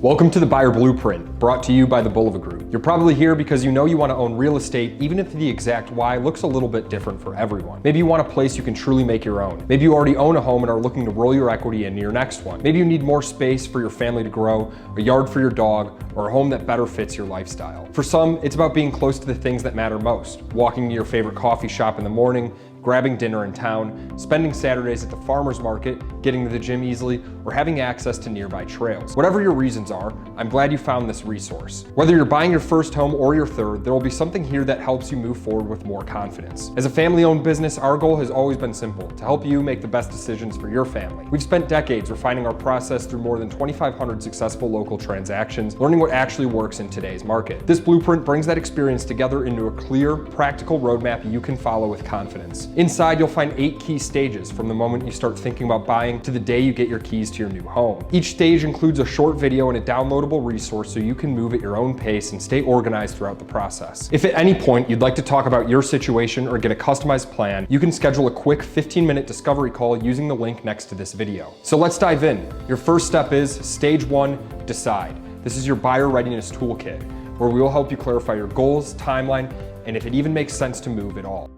Welcome to the Buyer Blueprint, brought to you by the Bulava Group. You're probably here because you know you want to own real estate, even if the exact why looks a little bit different for everyone. Maybe you want a place you can truly make your own. Maybe you already own a home and are looking to roll your equity into your next one. Maybe you need more space for your family to grow, a yard for your dog, or a home that better fits your lifestyle. For some, it's about being close to the things that matter most. Walking to your favorite coffee shop in the morning, grabbing dinner in town, spending Saturdays at the farmer's market, getting to the gym easily, or having access to nearby trails. Whatever your reasons are, I'm glad you found this resource. Whether you're buying your first home or your third, there will be something here that helps you move forward with more confidence. As a family-owned business, our goal has always been simple: to help you make the best decisions for your family. We've spent decades refining our process through more than 2,500 successful local transactions, learning what actually works in today's market. This blueprint brings that experience together into a clear, practical roadmap you can follow with confidence. Inside, you'll find 8 key stages from the moment you start thinking about buying to the day you get your keys to your new home. Each stage includes a short video and a downloadable resource so you can move at your own pace and stay organized throughout the process. If at any point you'd like to talk about your situation or get a customized plan, you can schedule a quick 15-minute discovery call using the link next to this video. So let's dive in. Your first step is Stage 1, Decide. This is your buyer readiness toolkit, where we will help you clarify your goals, timeline, and if it even makes sense to move at all.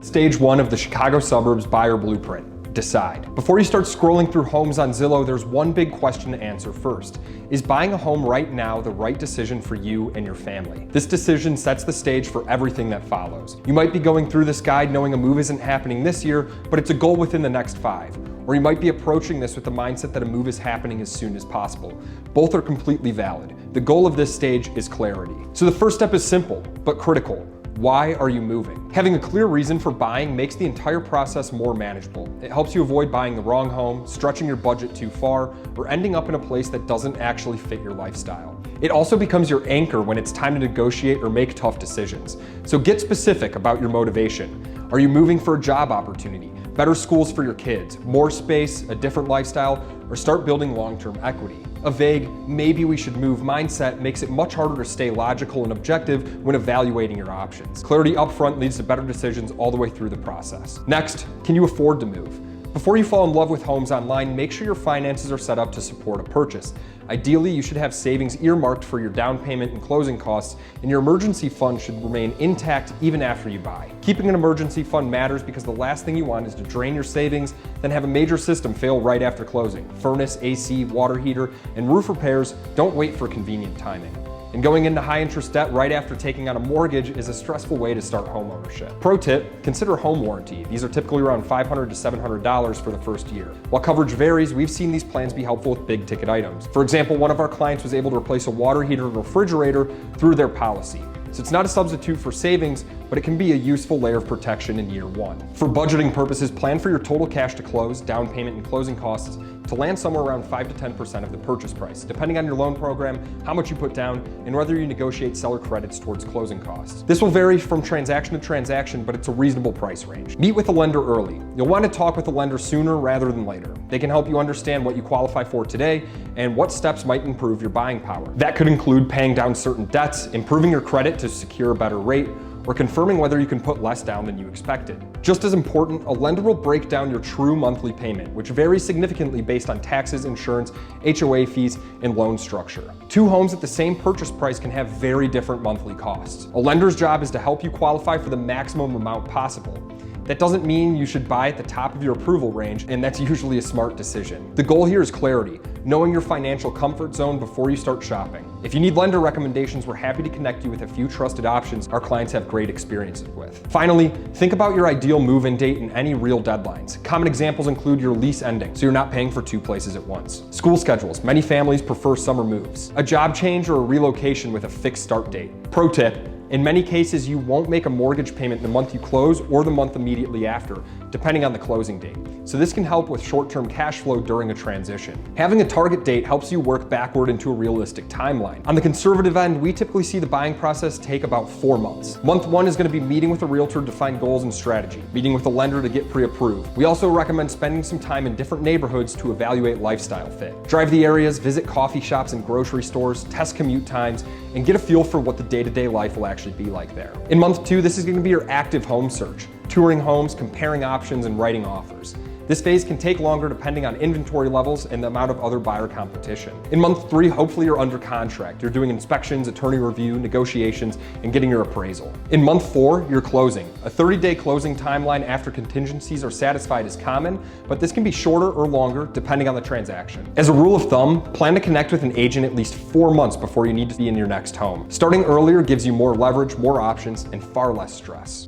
Stage 1 of the Chicago Suburbs Buyer Blueprint, Decide. Before you start scrolling through homes on Zillow, there's one big question to answer first. Is buying a home right now the right decision for you and your family? This decision sets the stage for everything that follows. You might be going through this guide knowing a move isn't happening this year, but it's a goal within the next 5. Or you might be approaching this with the mindset that a move is happening as soon as possible. Both are completely valid. The goal of this stage is clarity. So the first step is simple, but critical. Why are you moving? Having a clear reason for buying makes the entire process more manageable. It helps you avoid buying the wrong home, stretching your budget too far, or ending up in a place that doesn't actually fit your lifestyle. It also becomes your anchor when it's time to negotiate or make tough decisions. So get specific about your motivation. Are you moving for a job opportunity, better schools for your kids, more space, a different lifestyle, or start building long-term equity? A vague, maybe we should move mindset makes it much harder to stay logical and objective when evaluating your options. Clarity upfront leads to better decisions all the way through the process. Next, can you afford to move? Before you fall in love with homes online, make sure your finances are set up to support a purchase. Ideally, you should have savings earmarked for your down payment and closing costs, and your emergency fund should remain intact even after you buy. Keeping an emergency fund matters because the last thing you want is to drain your savings, then have a major system fail right after closing. Furnace, AC, water heater, and roof repairs don't wait for convenient timing. And going into high interest debt right after taking out a mortgage is a stressful way to start home ownership. Pro tip, consider home warranty. These are typically around $500 to $700 for the first year. While coverage varies, we've seen these plans be helpful with big ticket items. For example, one of our clients was able to replace a water heater and refrigerator through their policy. So it's not a substitute for savings, but it can be a useful layer of protection in year 1. For budgeting purposes, plan for your total cash to close, down payment, and closing costs to land somewhere around 5 to 10% of the purchase price, depending on your loan program, how much you put down, and whether you negotiate seller credits towards closing costs. This will vary from transaction to transaction, but it's a reasonable price range. Meet with a lender early. You'll want to talk with a lender sooner rather than later. They can help you understand what you qualify for today and what steps might improve your buying power. That could include paying down certain debts, improving your credit to secure a better rate, or confirming whether you can put less down than you expected. Just as important, a lender will break down your true monthly payment, which varies significantly based on taxes, insurance, HOA fees, and loan structure. 2 homes at the same purchase price can have very different monthly costs. A lender's job is to help you qualify for the maximum amount possible. That doesn't mean you should buy at the top of your approval range, and that's usually a smart decision. The goal here is clarity, knowing your financial comfort zone before you start shopping. If you need lender recommendations, we're happy to connect you with a few trusted options our clients have great experiences with. Finally, think about your ideal move-in date and any real deadlines. Common examples include your lease ending, so you're not paying for 2 places at once. School schedules, many families prefer summer moves. A job change or a relocation with a fixed start date. Pro tip, in many cases, you won't make a mortgage payment the month you close or the month immediately after, depending on the closing date. So this can help with short-term cash flow during a transition. Having a target date helps you work backward into a realistic timeline. On the conservative end, we typically see the buying process take about 4 months. Month 1 is going to be meeting with a realtor to define goals and strategy, meeting with a lender to get pre-approved. We also recommend spending some time in different neighborhoods to evaluate lifestyle fit. Drive the areas, visit coffee shops and grocery stores, test commute times, and get a feel for what the day-to-day life will actually be like there. In month 2, this is going to be your active home search, touring homes, comparing options, and writing offers. This phase can take longer depending on inventory levels and the amount of other buyer competition. In month 3, hopefully you're under contract. You're doing inspections, attorney review, negotiations, and getting your appraisal. In month 4, you're closing. A 30-day closing timeline after contingencies are satisfied is common, but this can be shorter or longer depending on the transaction. As a rule of thumb, plan to connect with an agent at least 4 months before you need to be in your next home. Starting earlier gives you more leverage, more options, and far less stress.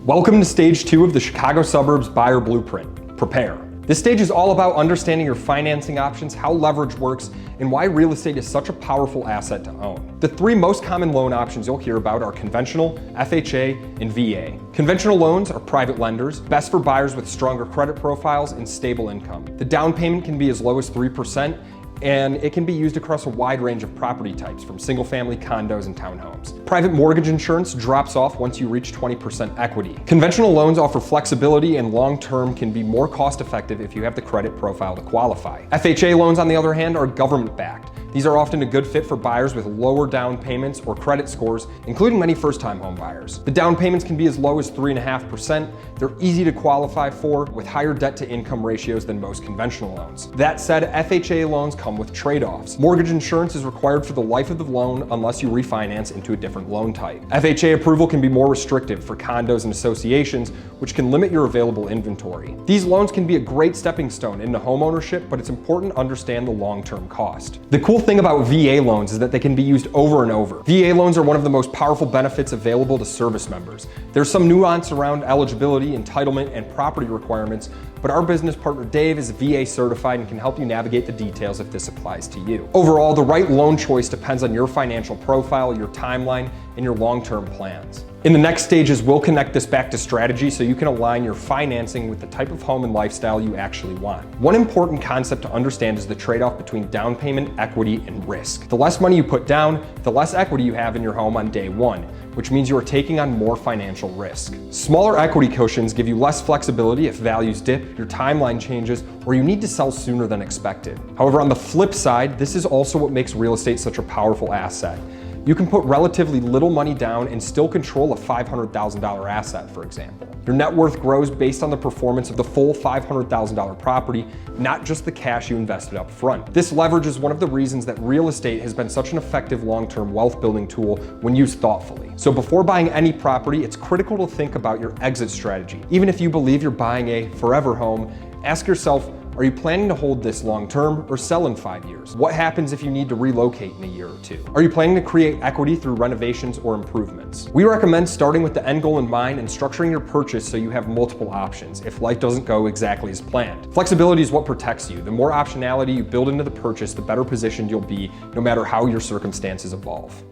Welcome to stage 2 of the Chicago Suburbs Buyer Blueprint. Prepare. This stage is all about understanding your financing options, how leverage works, and why real estate is such a powerful asset to own. The 3 most common loan options you'll hear about are conventional, FHA, and VA. Conventional loans are private lenders, best for buyers with stronger credit profiles and stable income. The down payment can be as low as 3%, and it can be used across a wide range of property types, from single-family condos and townhomes. Private mortgage insurance drops off once you reach 20% equity. Conventional loans offer flexibility and long-term can be more cost-effective if you have the credit profile to qualify. FHA loans, on the other hand, are government-backed. These are often a good fit for buyers with lower down payments or credit scores, including many first-time home buyers. The down payments can be as low as 3.5%. They're easy to qualify for, with higher debt-to-income ratios than most conventional loans. That said, FHA loans come with trade-offs. Mortgage insurance is required for the life of the loan unless you refinance into a different loan type. FHA approval can be more restrictive for condos and associations, which can limit your available inventory. These loans can be a great stepping stone into homeownership, but it's important to understand the long-term cost. The cool thing about VA loans is that they can be used over and over. VA loans are one of the most powerful benefits available to service members. There's some nuance around eligibility, entitlement, and property requirements, but our business partner Dave is VA certified and can help you navigate the details if this applies to you. Overall, the right loan choice depends on your financial profile, your timeline, and your long-term plans. In the next stages, we'll connect this back to strategy so you can align your financing with the type of home and lifestyle you actually want. One important concept to understand is the trade-off between down payment, equity, and risk. The less money you put down, the less equity you have in your home on day one, which means you are taking on more financial risk. Smaller equity cushions give you less flexibility if values dip, your timeline changes, or you need to sell sooner than expected. However, on the flip side, this is also what makes real estate such a powerful asset. You can put relatively little money down and still control a $500,000 asset, for example. Your net worth grows based on the performance of the full $500,000 property, not just the cash you invested up front. This leverage is one of the reasons that real estate has been such an effective long-term wealth building tool when used thoughtfully. So before buying any property, it's critical to think about your exit strategy. Even if you believe you're buying a forever home, ask yourself, are you planning to hold this long-term or sell in 5 years? What happens if you need to relocate in a year or 2? Are you planning to create equity through renovations or improvements? We recommend starting with the end goal in mind and structuring your purchase so you have multiple options if life doesn't go exactly as planned. Flexibility is what protects you. The more optionality you build into the purchase, the better positioned you'll be, no matter how your circumstances evolve.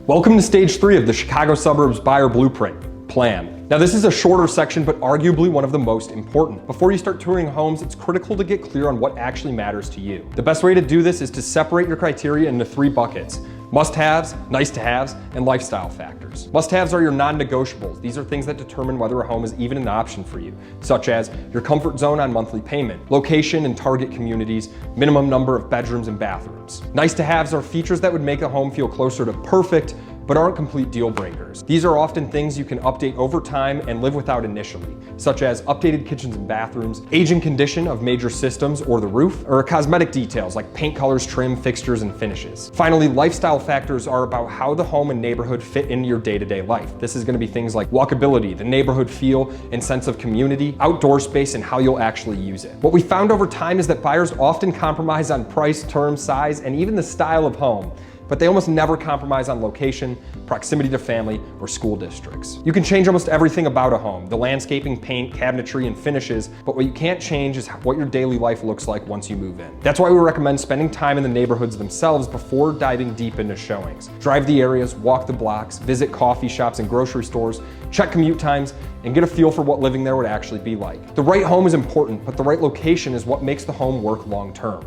Welcome to stage 3 of the Chicago Suburbs Buyer Blueprint. Plan. Now, this is a shorter section, but arguably one of the most important. Before you start touring homes, it's critical to get clear on what actually matters to you. The best way to do this is to separate your criteria into 3 buckets: must-haves, nice-to-haves, and lifestyle factors. Must-haves are your non-negotiables. These are things that determine whether a home is even an option for you, such as your comfort zone on monthly payment, location and target communities, minimum number of bedrooms and bathrooms. Nice-to-haves are features that would make a home feel closer to perfect, but aren't complete deal breakers. These are often things you can update over time and live without initially, such as updated kitchens and bathrooms, age and condition of major systems or the roof, or cosmetic details like paint colors, trim, fixtures, and finishes. Finally, lifestyle factors are about how the home and neighborhood fit into your day-to-day life. This is going to be things like walkability, the neighborhood feel and sense of community, outdoor space, and how you'll actually use it. What we found over time is that buyers often compromise on price, term, size, and even the style of home, but they almost never compromise on location, proximity to family, or school districts. You can change almost everything about a home, the landscaping, paint, cabinetry, and finishes, but what you can't change is what your daily life looks like once you move in. That's why we recommend spending time in the neighborhoods themselves before diving deep into showings. Drive the areas, walk the blocks, visit coffee shops and grocery stores, check commute times, and get a feel for what living there would actually be like. The right home is important, but the right location is what makes the home work long-term.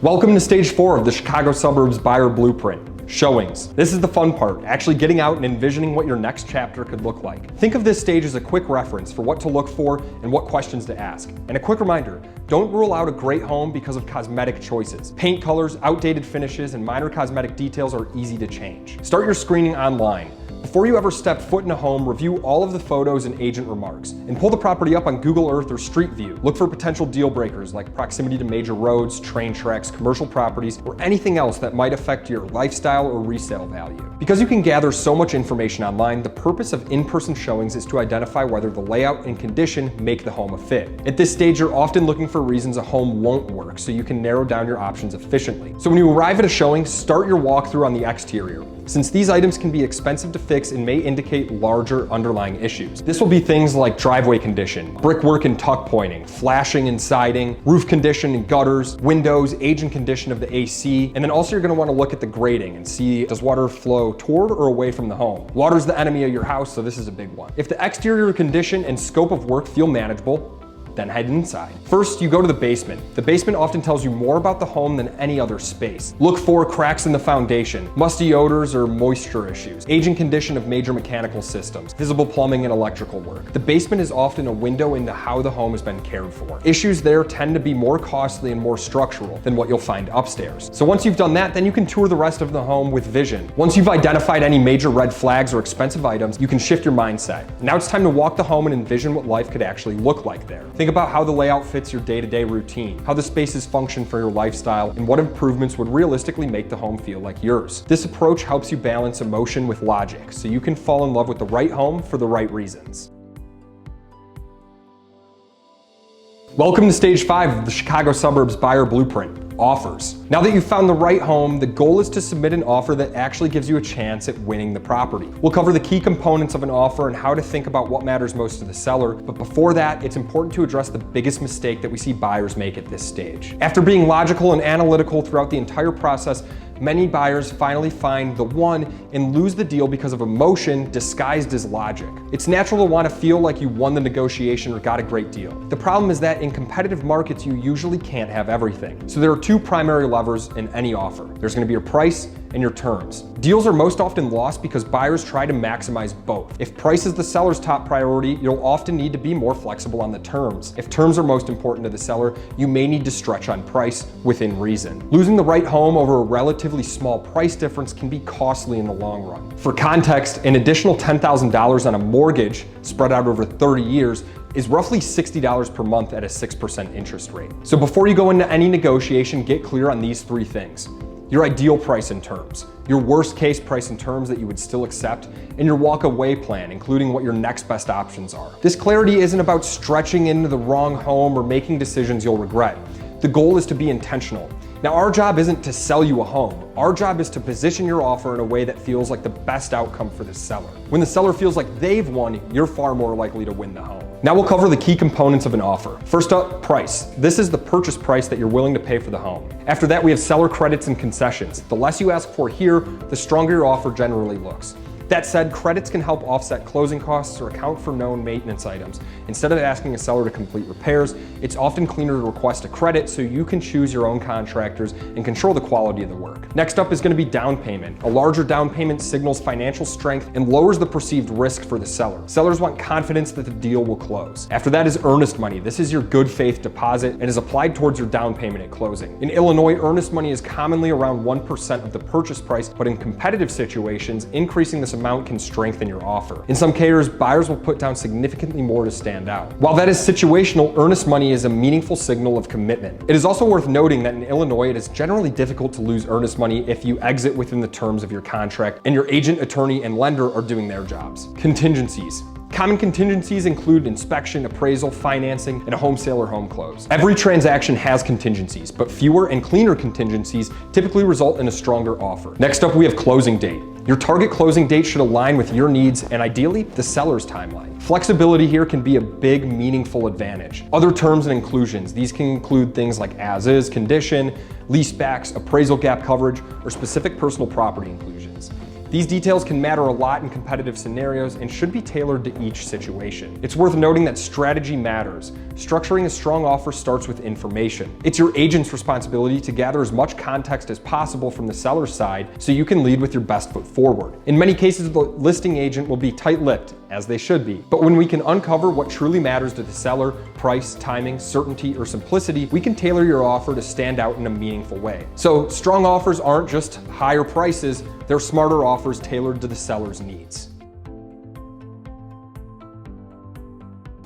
Welcome to stage 4 of the Chicago Suburbs Buyer Blueprint. Showings. This is the fun part, actually getting out and envisioning what your next chapter could look like. Think of this stage as a quick reference for what to look for and what questions to ask. And a quick reminder, don't rule out a great home because of cosmetic choices. Paint colors, outdated finishes, and minor cosmetic details are easy to change. Start your screening online. Before you ever step foot in a home, review all of the photos and agent remarks, and pull the property up on Google Earth or Street View. Look for potential deal breakers like proximity to major roads, train tracks, commercial properties, or anything else that might affect your lifestyle or resale value. Because you can gather so much information online, the purpose of in-person showings is to identify whether the layout and condition make the home a fit. At this stage, you're often looking for reasons a home won't work, so you can narrow down your options efficiently. So when you arrive at a showing, start your walkthrough on the exterior. Since these items can be expensive to fix and may indicate larger underlying issues. This will be things like driveway condition, brickwork and tuck pointing, flashing and siding, roof condition and gutters, windows, age and condition of the AC, and then also you're going to want to look at the grading and see, does water flow toward or away from the home? Water's the enemy of your house, so this is a big one. If the exterior condition and scope of work feel manageable, then head inside. First, you go to the basement. The basement often tells you more about the home than any other space. Look for cracks in the foundation, musty odors or moisture issues, aging condition of major mechanical systems, visible plumbing and electrical work. The basement is often a window into how the home has been cared for. Issues there tend to be more costly and more structural than what you'll find upstairs. So once you've done that, then you can tour the rest of the home with vision. Once you've identified any major red flags or expensive items, you can shift your mindset. Now it's time to walk the home and envision what life could actually look like there. Think about how the layout fits your day-to-day routine, how the spaces function for your lifestyle, and what improvements would realistically make the home feel like yours. This approach helps you balance emotion with logic, so you can fall in love with the right home for the right reasons. Welcome to Stage 5 of the Chicago Suburbs Buyer Blueprint. Offers. Now that you've found the right home, the goal is to submit an offer that actually gives you a chance at winning the property. We'll cover the key components of an offer and how to think about what matters most to the seller, but before that, it's important to address the biggest mistake that we see buyers make at this stage. After being logical and analytical throughout the entire process, many buyers finally find the one and lose the deal because of emotion disguised as logic. It's natural to want to feel like you won the negotiation or got a great deal. The problem is that in competitive markets, you usually can't have everything. So there are two primary levers in any offer. There's going to be your price and your terms. Deals are most often lost because buyers try to maximize both. If price is the seller's top priority, you'll often need to be more flexible on the terms. If terms are most important to the seller, you may need to stretch on price within reason. Losing the right home over a relatively small price difference can be costly in the long run. For context, an additional $10,000 on a mortgage spread out over 30 years is roughly $60 per month at a 6% interest rate. So before you go into any negotiation, get clear on these three things. Your ideal price and terms, your worst case price and terms that you would still accept, and your walk away plan, including what your next best options are. This clarity isn't about stretching into the wrong home or making decisions you'll regret. The goal is to be intentional. Now, our job isn't to sell you a home. Our job is to position your offer in a way that feels like the best outcome for the seller. When the seller feels like they've won, you're far more likely to win the home. Now we'll cover the key components of an offer. First up, price. This is the purchase price that you're willing to pay for the home. After that, we have seller credits and concessions. The less you ask for here, the stronger your offer generally looks. That said, credits can help offset closing costs or account for known maintenance items. Instead of asking a seller to complete repairs, it's often cleaner to request a credit so you can choose your own contractors and control the quality of the work. Next up is going to be down payment. A larger down payment signals financial strength and lowers the perceived risk for the seller. Sellers want confidence that the deal will close. After that is earnest money. This is your good faith deposit and is applied towards your down payment at closing. In Illinois, earnest money is commonly around 1% of the purchase price, but in competitive situations, increasing this amount can strengthen your offer. In some cases, buyers will put down significantly more to stand out. While that is situational, earnest money is a meaningful signal of commitment. It is also worth noting that in Illinois, it is generally difficult to lose earnest money if you exit within the terms of your contract and your agent, attorney, and lender are doing their jobs. Contingencies. Common contingencies include inspection, appraisal, financing, and a home sale or home close. Every transaction has contingencies, but fewer and cleaner contingencies typically result in a stronger offer. Next up, we have closing date. Your target closing date should align with your needs and ideally the seller's timeline. Flexibility here can be a big, meaningful advantage. Other terms and inclusions, these can include things like as-is condition, leasebacks, appraisal gap coverage, or specific personal property inclusions. These details can matter a lot in competitive scenarios and should be tailored to each situation. It's worth noting that strategy matters. Structuring a strong offer starts with information. It's your agent's responsibility to gather as much context as possible from the seller's side so you can lead with your best foot forward. In many cases, the listing agent will be tight-lipped, as they should be. But when we can uncover what truly matters to the seller, price, timing, certainty, or simplicity, we can tailor your offer to stand out in a meaningful way. So strong offers aren't just higher prices, they're smarter offers tailored to the seller's needs.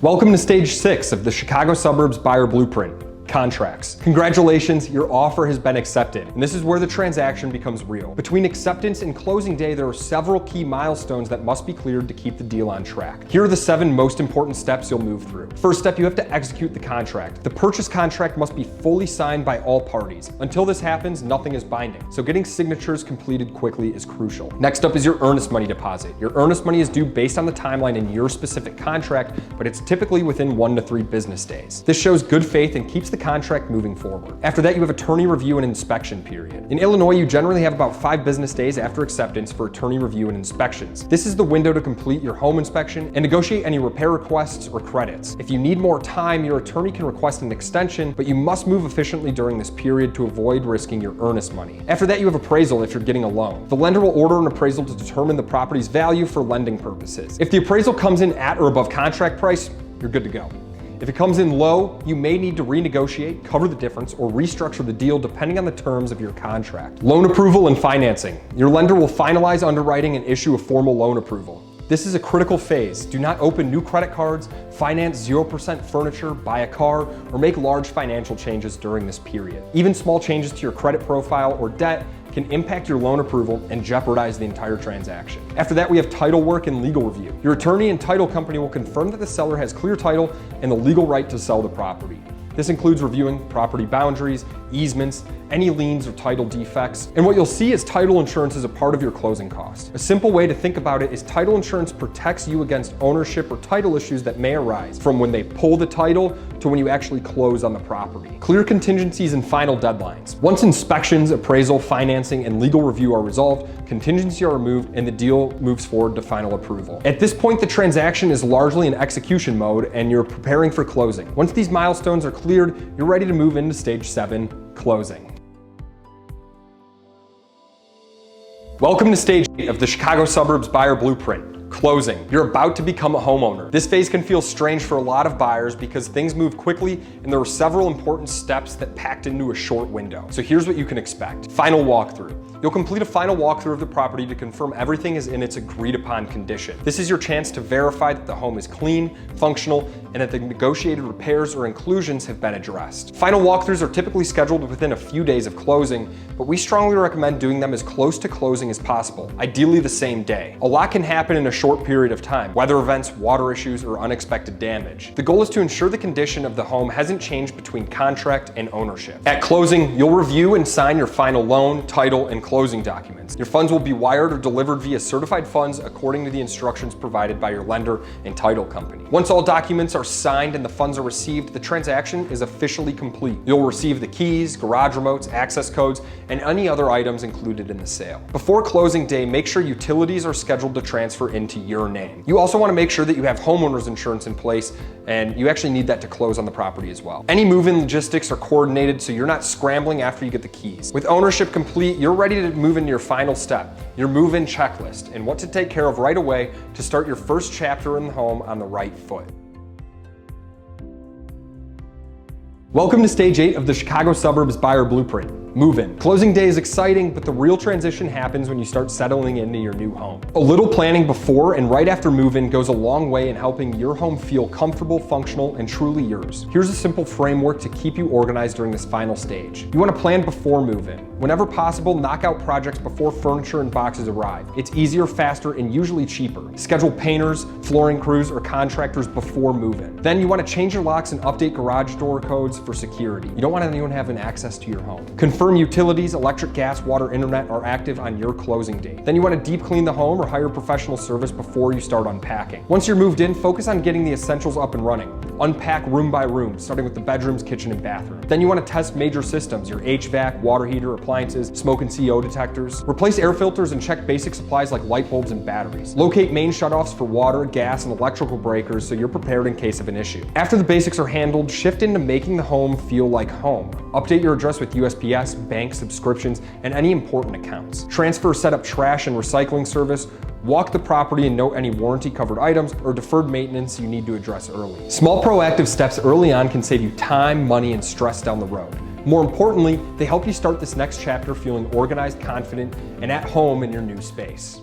Welcome to stage 6 of the Chicago Suburbs Buyer Blueprint. Contracts. Congratulations, your offer has been accepted, and this is where the transaction becomes real. Between acceptance and closing day, there are several key milestones that must be cleared to keep the deal on track. Here are the 7 most important steps you'll move through. First step, you have to execute the contract. The purchase contract must be fully signed by all parties. Until this happens, nothing is binding, so getting signatures completed quickly is crucial. Next up is your earnest money deposit. Your earnest money is due based on the timeline in your specific contract, but it's typically within 1 to 3 business days. This shows good faith and keeps the contract moving forward. After that, you have attorney review and inspection period. In Illinois, you generally have about 5 business days after acceptance for attorney review and inspections. This is the window to complete your home inspection and negotiate any repair requests or credits. If you need more time, your attorney can request an extension, but you must move efficiently during this period to avoid risking your earnest money. After that, you have appraisal if you're getting a loan. The lender will order an appraisal to determine the property's value for lending purposes. If the appraisal comes in at or above contract price, you're good to go. If it comes in low, you may need to renegotiate, cover the difference, or restructure the deal depending on the terms of your contract. Loan approval and financing. Your lender will finalize underwriting and issue a formal loan approval. This is a critical phase. Do not open new credit cards, finance 0% furniture, buy a car, or make large financial changes during this period. Even small changes to your credit profile or debt can impact your loan approval and jeopardize the entire transaction. After that, we have title work and legal review. Your attorney and title company will confirm that the seller has clear title and the legal right to sell the property. This includes reviewing property boundaries, easements, any liens or title defects. And what you'll see is title insurance is a part of your closing cost. A simple way to think about it is title insurance protects you against ownership or title issues that may arise from when they pull the title to when you actually close on the property. Clear contingencies and final deadlines. Once inspections, appraisal, financing, and legal review are resolved, contingencies are removed and the deal moves forward to final approval. At this point, the transaction is largely in execution mode and you're preparing for closing. Once these milestones are cleared, you're ready to move into stage 7, closing. Welcome to stage 8 of the Chicago Suburbs Buyer Blueprint. Closing. You're about to become a homeowner. This phase can feel strange for a lot of buyers because things move quickly and there are several important steps that packed into a short window. So here's what you can expect. Final walkthrough. You'll complete a final walkthrough of the property to confirm everything is in its agreed upon condition. This is your chance to verify that the home is clean, functional, and that the negotiated repairs or inclusions have been addressed. Final walkthroughs are typically scheduled within a few days of closing, but we strongly recommend doing them as close to closing as possible, ideally the same day. A lot can happen in a short period of time, weather events, water issues, or unexpected damage. The goal is to ensure the condition of the home hasn't changed between contract and ownership. At closing, you'll review and sign your final loan, title, and closing documents. Your funds will be wired or delivered via certified funds according to the instructions provided by your lender and title company. Once all documents are signed and the funds are received, the transaction is officially complete. You'll receive the keys, garage remotes, access codes, and any other items included in the sale. Before closing day, make sure utilities are scheduled to transfer into your name. You also want to make sure that you have homeowners insurance in place, and you actually need that to close on the property as well. Any move-in logistics are coordinated so you're not scrambling after you get the keys. With ownership complete, you're ready to move into your final step, your move-in checklist, and what to take care of right away to start your first chapter in the home on the right foot. Welcome to stage 8 of the Chicago Suburbs Buyer Blueprint. Move-in. Closing day is exciting, but the real transition happens when you start settling into your new home. A little planning before and right after move-in goes a long way in helping your home feel comfortable, functional, and truly yours. Here's a simple framework to keep you organized during this final stage. You want to plan before move-in. Whenever possible, knock out projects before furniture and boxes arrive. It's easier, faster, and usually cheaper. Schedule painters, flooring crews, or contractors before move-in. Then you want to change your locks and update garage door codes for security. You don't want anyone having access to your home. Confirm utilities, electric, gas, water, internet are active on your closing date. Then you want to deep clean the home or hire professional service before you start unpacking. Once you're moved in, focus on getting the essentials up and running. Unpack room by room, starting with the bedrooms, kitchen, and bathroom. Then you want to test major systems, your HVAC, water heater, appliances, smoke and CO detectors. Replace air filters and check basic supplies like light bulbs and batteries. Locate main shutoffs for water, gas, and electrical breakers so you're prepared in case of an issue. After the basics are handled, shift into making the home feel like home. Update your address with USPS, bank subscriptions, and any important accounts. Transfer, set up trash and recycling service. Walk the property and note any warranty-covered items or deferred maintenance you need to address early. Small proactive steps early on can save you time, money, and stress down the road. More importantly, they help you start this next chapter feeling organized, confident, and at home in your new space.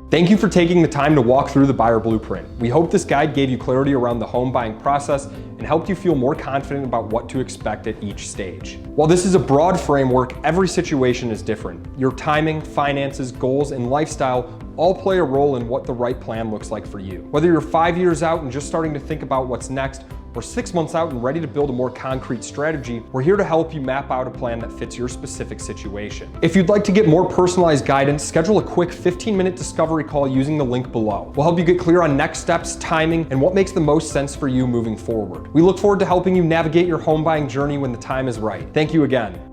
Thank you for taking the time to walk through the buyer blueprint. We hope this guide gave you clarity around the home buying process and helped you feel more confident about what to expect at each stage. While this is a broad framework, every situation is different. Your timing, finances, goals, and lifestyle all play a role in what the right plan looks like for you. Whether you're 5 years out and just starting to think about what's next, or 6 months out and ready to build a more concrete strategy, we're here to help you map out a plan that fits your specific situation. If you'd like to get more personalized guidance, schedule a quick 15-minute discovery call using the link below. We'll help you get clear on next steps, timing, and what makes the most sense for you moving forward. We look forward to helping you navigate your home buying journey when the time is right. Thank you again.